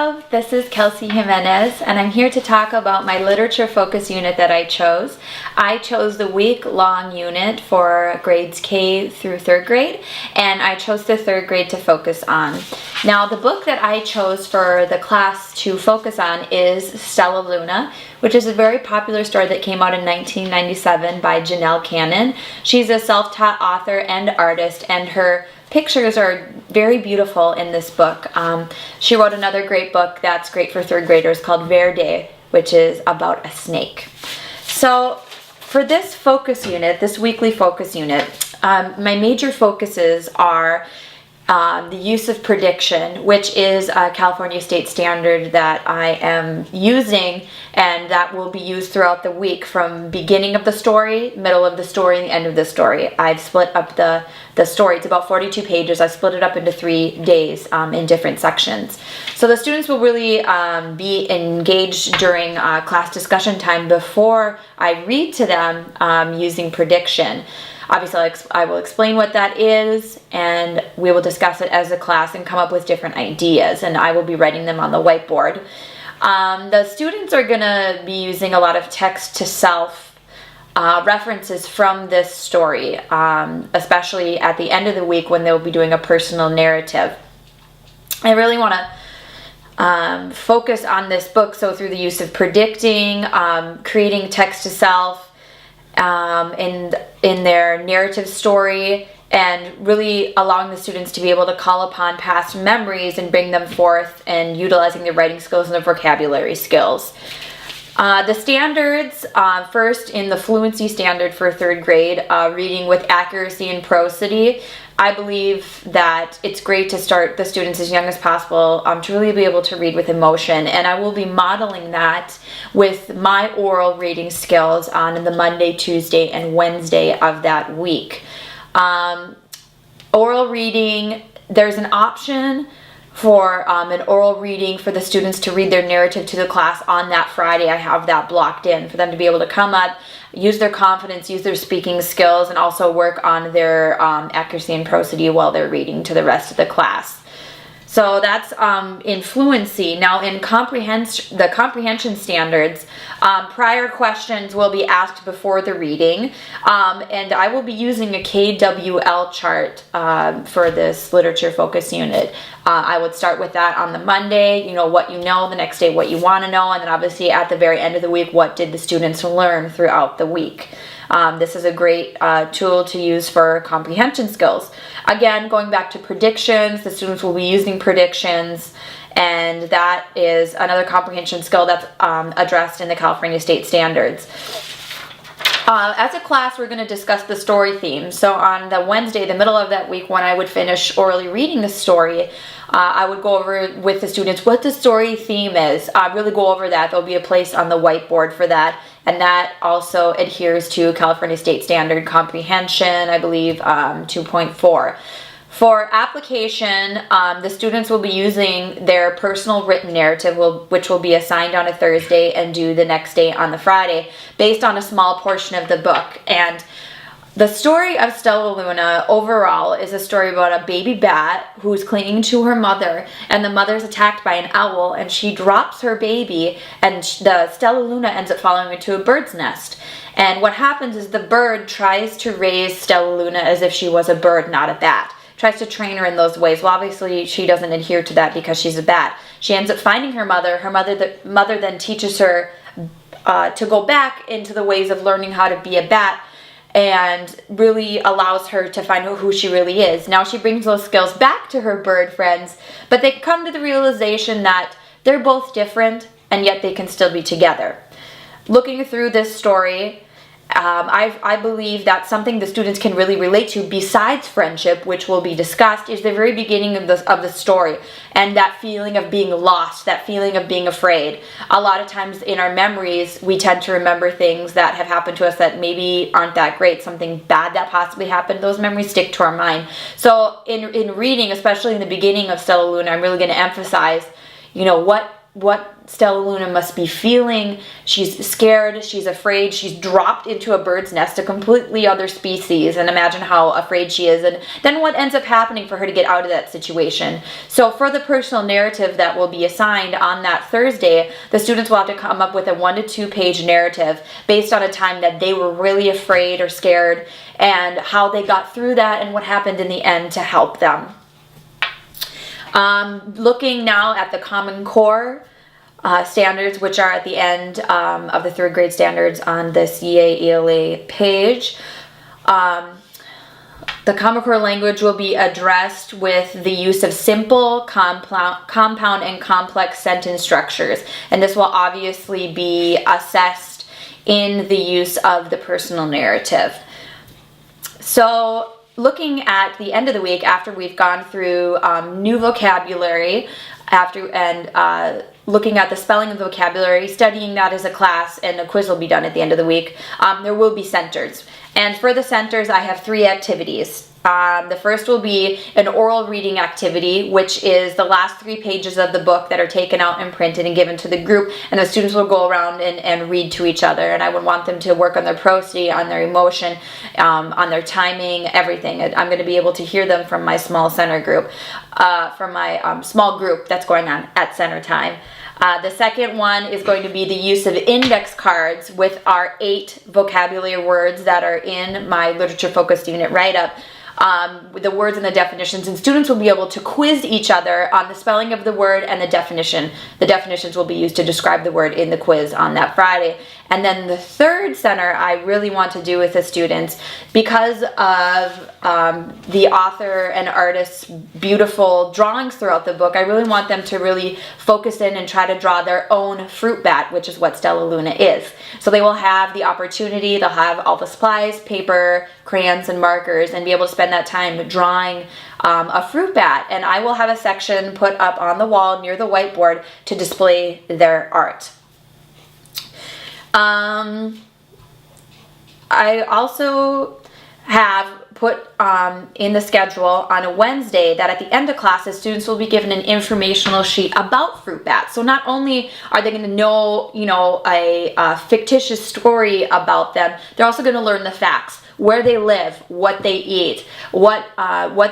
Hello, this is Kelsey Jimenez, and I'm here to talk about my literature focus unit that I chose. I chose the week-long unit for grades K through 3rd grade, and I chose the 3rd grade to focus on. Now, the book that I chose for the class to focus on is Stella Luna, which is a very popular story that came out in 1997 by Janelle Cannon. She's a self-taught author and artist, and her pictures are very beautiful in this book. She wrote another great book that's great for 3rd graders called Verde, which is about a snake. So for this focus unit, this weekly focus unit, my major focuses are the use of prediction, which is a California state standard that I am using, and that will be used throughout the week from beginning of the story, middle of the story, and end of the story. I've split up the story. It's about 42 pages. I split it up into 3 days in different sections. So the students will really be engaged during class discussion time before I read to them using prediction. Obviously, I will explain what that is, and we will discuss it as a class and come up with different ideas, and I will be writing them on the whiteboard. The students are going to be using a lot of text-to-self references from this story, especially at the end of the week when they'll be doing a personal narrative. I really want to focus on this book, so through the use of predicting, creating text-to-self, in their narrative story, and really allowing the students to be able to call upon past memories and bring them forth, and utilizing their writing skills and their vocabulary skills. The standards, first in the fluency standard for 3rd grade, reading with accuracy and prosody. I believe that it's great to start the students as young as possible to really be able to read with emotion, and I will be modeling that with my oral reading skills on the Monday, Tuesday, and Wednesday of that week. Oral reading, there's an option for an oral reading for the students to read their narrative to the class on that Friday. I have that blocked in for them to be able to come up, use their confidence, use their speaking skills, and also work on their accuracy and prosody while they're reading to the rest of the class. So that's in fluency. Now in the comprehension standards, prior questions will be asked before the reading, and I will be using a KWL chart for this literature focus unit. I would start with that on the Monday, what you know, the next day what you want to know, and then obviously at the very end of the week, what did the students learn throughout the week. This is a great tool to use for comprehension skills. Again, going back to predictions, the students will be using predictions, and that is another comprehension skill that's addressed in the California state standards. As a class, we're going to discuss the story theme. So on the Wednesday, the middle of that week, when I would finish orally reading the story, I would go over with the students what the story theme is. Really go over that. There'll be a place on the whiteboard for that, and that also adheres to California State Standard Comprehension, I believe, 2.4. For application, the students will be using their personal written narrative, which will be assigned on a Thursday and due the next day on the Friday, based on a small portion of the book. And the story of Stella Luna overall is a story about a baby bat who's clinging to her mother, and the mother's attacked by an owl, and she drops her baby, and the Stella Luna ends up falling into a bird's nest. And what happens is the bird tries to raise Stella Luna as if she was a bird, not a bat. Tries to train her in those ways. Well, obviously she doesn't adhere to that because she's a bat. She ends up finding her mother. The mother then teaches her to go back into the ways of learning how to be a bat, and really allows her to find who she really is. Now she brings those skills back to her bird friends, but they come to the realization that they're both different, and yet they can still be together. Looking through this story, I believe that something the students can really relate to, besides friendship, which will be discussed, is the very beginning of the story, and that feeling of being lost, that feeling of being afraid. A lot of times in our memories, we tend to remember things that have happened to us that maybe aren't that great, something bad that possibly happened. Those memories stick to our mind. So in reading, especially in the beginning of Stella Luna, I'm really going to emphasize, Stella Luna must be feeling. She's scared, she's afraid, she's dropped into a bird's nest, a completely other species, and imagine how afraid she is, and then what ends up happening for her to get out of that situation. So for the personal narrative that will be assigned on that Thursday, the students will have to come up with a 1 to 2 page narrative based on a time that they were really afraid or scared, and how they got through that and what happened in the end to help them. Looking now at the Common Core standards, which are at the end of the 3rd grade standards on this EA-ELA page. The Common Core language will be addressed with the use of simple, compound, and complex sentence structures. And this will obviously be assessed in the use of the personal narrative. So looking at the end of the week, after we've gone through new vocabulary, looking at the spelling of the vocabulary, studying that as a class, and a quiz will be done at the end of the week, there will be centers. And for the centers, I have 3 activities. The first will be an oral reading activity, which is the last 3 pages of the book that are taken out and printed and given to the group, and the students will go around and read to each other. And I would want them to work on their prosody, on their emotion, on their timing, everything. I'm going to be able to hear them from my small center group, from my small group that's going on at center time. The second one is going to be the use of index cards with our 8 vocabulary words that are in my literature focused unit write-up. With the words and the definitions, and students will be able to quiz each other on the spelling of the word and the definition. The definitions will be used to describe the word in the quiz on that Friday. And then the third center I really want to do with the students, because of the author and artist's beautiful drawings throughout the book, I really want them to really focus in and try to draw their own fruit bat, which is what Stella Luna is. So they will have the opportunity, they'll have all the supplies, paper, crayons, and markers, and be able to spend that time drawing a fruit bat. And I will have a section put up on the wall near the whiteboard to display their art. I also have put in the schedule on a Wednesday that at the end of classes, students will be given an informational sheet about fruit bats. So not only are they going to know, a fictitious story about them, they're also going to learn the facts. Where they live, what they eat, what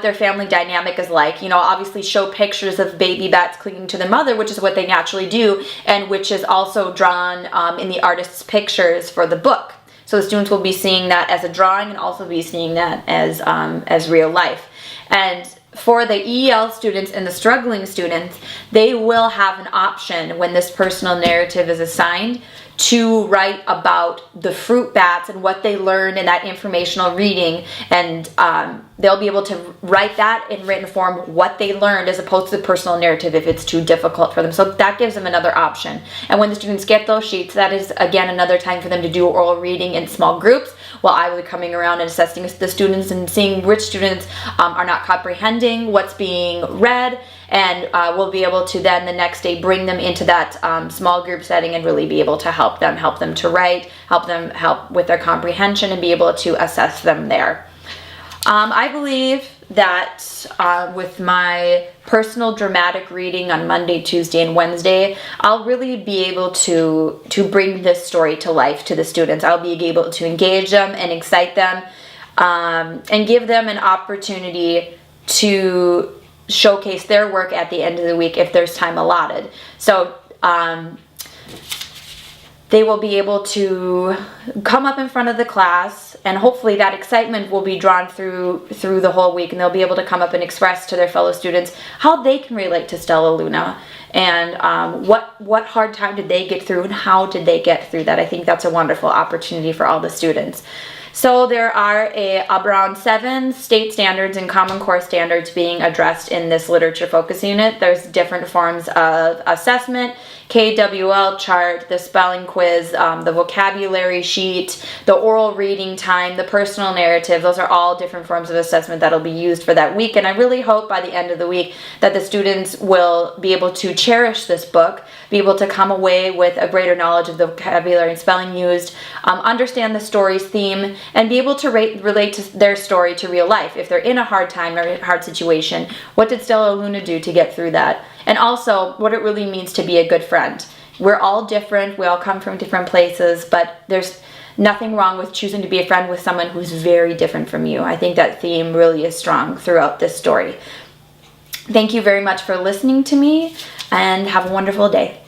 their family dynamic is like. Obviously show pictures of baby bats clinging to their mother, which is what they naturally do, and which is also drawn in the artist's pictures for the book. So the students will be seeing that as a drawing and also be seeing that as real life. And for the EL students and the struggling students, they will have an option when this personal narrative is assigned to write about the fruit bats and what they learned in that informational reading, and they'll be able to write that in written form, what they learned, as opposed to the personal narrative if it's too difficult for them. So that gives them another option. And when the students get those sheets, that is again another time for them to do oral reading in small groups, while I will be coming around and assessing the students and seeing which students are not comprehending what's being read, and we'll be able to then the next day bring them into that small group setting and really be able to help them to write, help with their comprehension, and be able to assess them there. I believe that with my personal dramatic reading on Monday, Tuesday, and Wednesday, I'll really be able to bring this story to life to the students. I'll be able to engage them and excite them, and give them an opportunity to showcase their work at the end of the week if there's time allotted. So they will be able to come up in front of the class, and hopefully that excitement will be drawn through the whole week, and they'll be able to come up and express to their fellow students how they can relate to Stella Luna, and what hard time did they get through, and how did they get through that. I think that's a wonderful opportunity for all the students. So there are around 7 state standards and Common Core standards being addressed in this literature focus unit. There's different forms of assessment, KWL chart, the spelling quiz, the vocabulary sheet, the oral reading time, the personal narrative. Those are all different forms of assessment that'll be used for that week. And I really hope by the end of the week that the students will be able to cherish this book, be able to come away with a greater knowledge of the vocabulary and spelling used, understand the story's theme, and be able to relate to their story to real life. If they're in a hard time or a hard situation, what did Stella Luna do to get through that? And also what it really means to be a good friend. We're all different, we all come from different places, but there's nothing wrong with choosing to be a friend with someone who's very different from you. I think that theme really is strong throughout this story. Thank you very much for listening to me, and have a wonderful day.